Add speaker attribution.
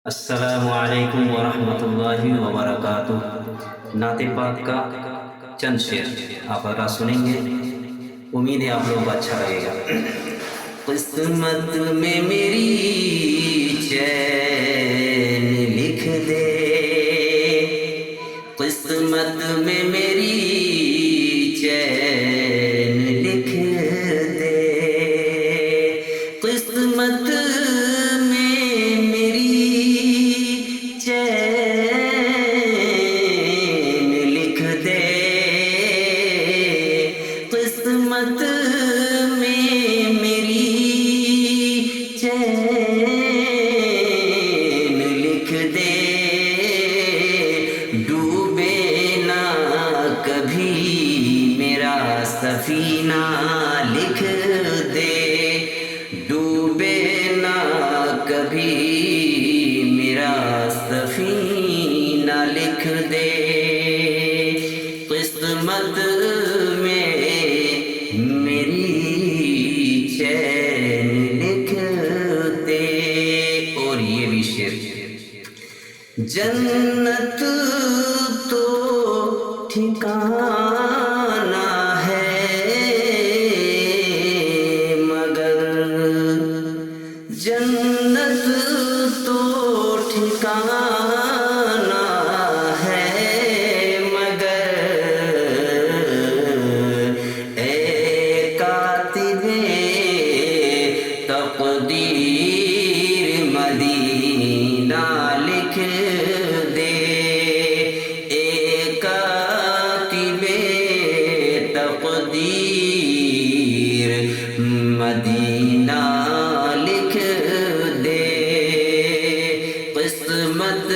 Speaker 1: अस्सलामु अलैकुम वरहमतुल्लाहि वबरकातुह। नाते पाक का चंद शेर आप आरा सुनेंगे। उम्मीद है आप लोगों को अच्छा लगेगा। किस्मत में मेरी चैन लिख दे, किस्मत में मेरी चैन लिख दे, किस्मत में मेरी चैन लिख दे, किस्मत में मेरी चैन लिख दे। डूबे ना कभी मेरा सफीना लिख दे, डूबे ना कभी मेरा सफीना लिख दे, किस्मत में मेरी चैन लिख दे। और ये भी शेर, जन्नत तो ठिकाना है मगर, जन्नत तो ठिकाना है मगर, ए कातिबे तकदीर मदीना लिख दे, ए कातिबे तकदीर मदीना लिख दे, किस्मत